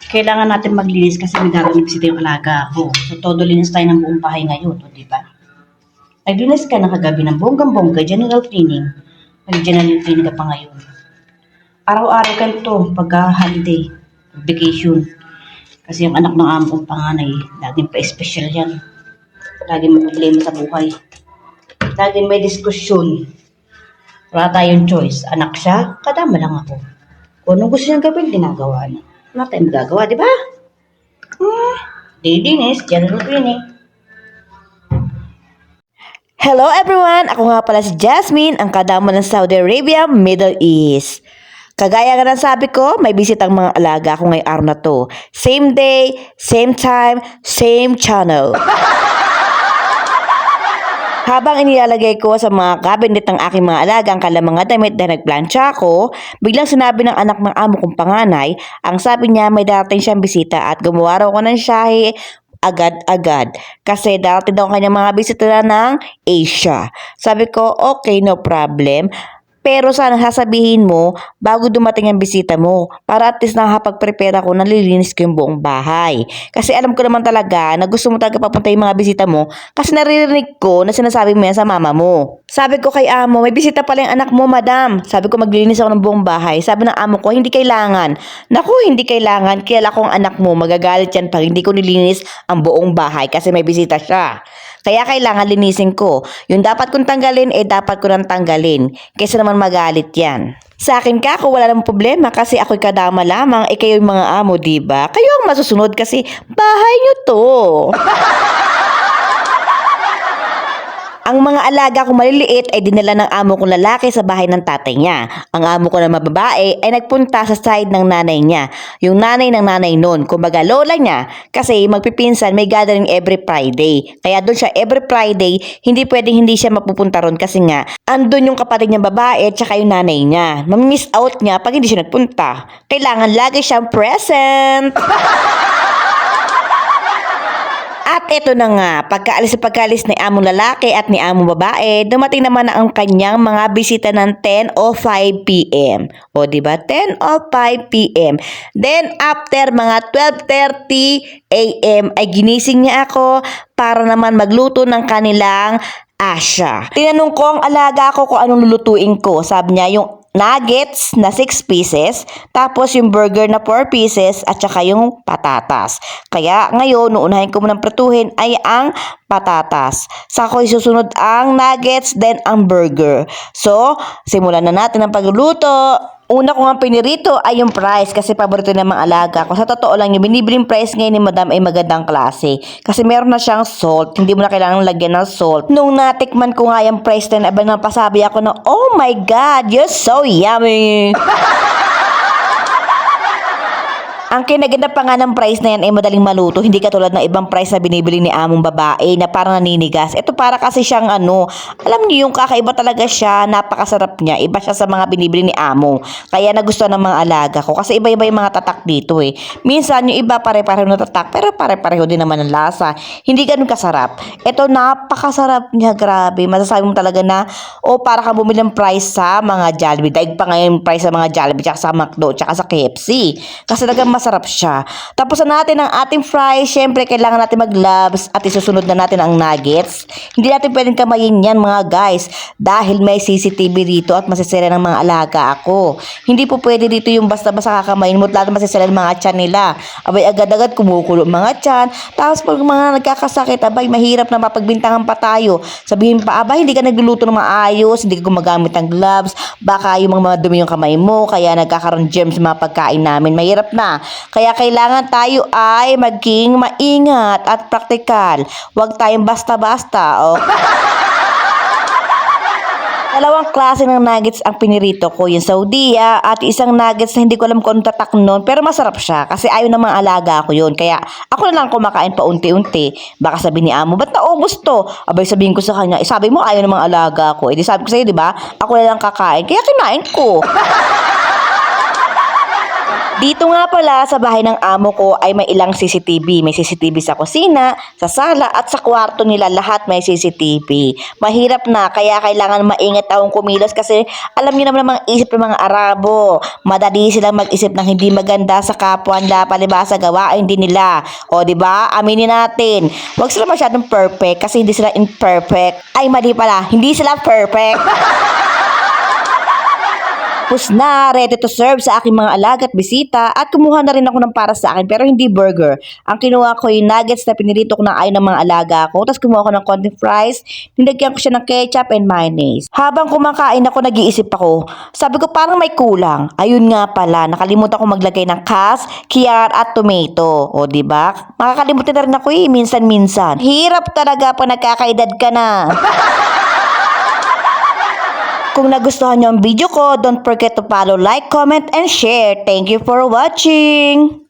Kailangan natin maglinis kasi may darating bisita yung alaga ko. So, todo linis tayo ng buong bahay ngayon, o, diba? Naglinis ka na kagabi ng bonggang-bongga, general cleaning. Nag-general cleaning ka pa ngayon. Araw-araw ka to, pagka-holiday, vacation. Kasi yung anak ng amo kong panganay, laging pa-special yan. Laging may problema sa buhay. Laging may diskusyon. Wala tayong choice. Anak siya, kadama lang ako. Kung anong gusto niyang gawin, ginagawa niya. Wala tayong magagawa, di ba? Didinis, general cleaning. Hello everyone! Ako nga pala si Jasmine, ang kadamo ng Saudi Arabia, Middle East. Kagaya nga ng sabi ko, may bisitang mga alaga ko ngayong araw na to. Same day, same time, same channel. Habang inilalagay ko sa mga cabinet ng aking mga alaga ang kanilang mga damit dahil nagplansya ako, biglang sinabi ng anak ng amo kong panganay, ang sabi niya may darating siyang bisita at gumawa raw ko ng shahi agad-agad. Kasi darating daw kanyang mga bisita ng Asia. Sabi ko, okay, no problem. Pero sana sasabihin mo bago dumating ang bisita mo para at least nakakapag-prepare ako, nalilinis ko yung buong bahay. Kasi alam ko naman talaga na gusto mo talaga papunta yung mga bisita mo kasi naririnig ko na sinasabi mo yan sa mama mo. Sabi ko kay amo, may bisita pala yung anak mo, madam. Sabi ko maglilinis ako ng buong bahay. Sabi ng amo ko, hindi kailangan. Naku, hindi kailangan. Kilala ko ang anak mo, magagalit yan pag hindi ko nilinis ang buong bahay kasi may bisita siya. Kaya kailangan linisin ko. Yung dapat kong tanggalin, dapat ko nang tanggalin. Kaysa naman magalit yan. Sa akin ka, kung wala namang problema kasi ako'y kadama lamang, kayo yung mga amo, diba? Kayo ang masusunod kasi bahay nyo to. Ang mga alaga kong maliliit ay dinala ng amo kong lalaki sa bahay ng tatay niya. Ang amo ko na mababae ay nagpunta sa side ng nanay niya. Yung nanay ng nanay nun, kumbaga lola niya. Kasi magpipinsan may gathering every Friday. Kaya doon siya every Friday, hindi pwedeng hindi siya mapupunta ron kasi nga andun yung kapatid niyang babae at saka yung nanay niya. Mamimiss out niya pag hindi siya nagpunta. Kailangan lagi siyang present. At eto na nga, pagkaalis ni among lalaki at ni among babae, dumating naman na ang kanyang mga bisita ng 10:05 p.m. O diba? 10:05 p.m. Then after mga 12:30 a.m. ay ginising niya ako para naman magluto ng kanilang Asya. Tinanong ko ang alaga ko kung anong lulutuin ko. Sabi niya yung nuggets na 6 pieces, tapos yung burger na 4 pieces, at saka yung patatas. Kaya ngayon, uunahin ko munang prituhin ay ang patatas. Saka ko isusunod ang nuggets, then ang burger. So, simulan na natin ang pagluluto. Una ko nga pinirito ay yung price kasi paborito ng mga alaga ko. Sa totoo lang, yung binibiling price ngayon ni madam ay magandang klase. Kasi meron na siyang salt. Hindi mo na kailangan lagyan ng salt. Nung natikman ko nga yung price na napasabi ako na, oh my God, you're so yummy! Ang kinaganda pa nga ng price na yan ay madaling maluto, hindi katulad ng ibang price na binibili ni among babae na parang naninigas. Ito para kasi siyang alam niyo yung kakaiba talaga siya, napakasarap niya. Iba siya sa mga binibili ni amo. Kaya nagustuhan ng mga alaga ko kasi iba-iba yung mga tatak dito eh. Minsan yung iba pare-pareho na tatak pero pare-pareho din naman ang lasa. Hindi ganun kasarap. Ito napakasarap niya, grabe. Masasabi mo talaga na para kang bumili ng price sa mga Jollibee. Daig pa ngayon price sa mga Jollibee tsaka sa McDo tsaka sa KFC. Kasi talaga masarap siya. Tapos na natin ang ating fries. Syempre, kailangan natin mag-gloves at isusunod na natin ang nuggets. Hindi natin pwedeng kamayin yan mga guys dahil may CCTV dito at masisira ng mga alaga ako. Hindi po pwede dito yung basta-basta kakamayin mo at lahat masisira ng mga tiyan nila. Abay, agad-agad kumukulo mga tiyan. Tapos pag mga nagkakasakit, abay, mahirap na mapagbintangan pa tayo. Sabihin pa, abay, hindi ka nagluluto ng maayos, hindi ka gumagamit ng gloves, baka yung mga dumi yung kamay mo, kaya nagkakaroon germs sa mga pagkain namin. Mahirap na. Kaya kailangan tayo ay maging maingat at praktikal. Huwag tayong basta-basta. Dalawang klase ng nuggets ang pinirito ko. Yung Saudia at isang nuggets na hindi ko alam kung anong tatak nun. Pero masarap siya kasi ayaw ng mga alaga ko yun. Kaya ako na lang kumakain pa unti-unti. Baka sabihin ni amo, ba't naubos to? Abay sabihin ko sa kanya, sabi mo ayaw ng mga alaga ko. Di sabi ko sa'yo, di ba? Ako na lang kakain. Kaya kinain ko. Dito nga pala sa bahay ng amo ko ay may ilang CCTV. May CCTV sa kusina, sa sala at sa kwarto nila, lahat may CCTV. Mahirap na, kaya kailangan maingat akong kumilos kasi alam niyo naman ang mga isip ng mga Arabo. Madali silang mag-isip ng hindi maganda sa kapwa nila, palibhasa gawain din nila. O di ba? Aminin natin. Huwag sila masyadong perfect kasi hindi sila imperfect. Ay mali pala, hindi sila perfect. Tapos na, ready to serve sa aking mga alaga at bisita at kumuha na rin ako ng para sa akin pero hindi burger. Ang kinuha ko yung nuggets na pinirito ko na ayaw ng mga alaga ko. Tapos kumuha ko ng konting fries, nilagyan ko siya ng ketchup and mayonnaise. Habang kumakain ako, nag-iisip ako. Sabi ko parang may kulang. Ayun nga pala, nakalimutan ko maglagay ng kas, kiyar at tomato. O di ba? Makakalimutan na rin ako minsan-minsan. Hirap talaga pag nagkakaedad ka na. Kung nagustuhan niyo ang video ko, don't forget to follow, like, comment, and share. Thank you for watching!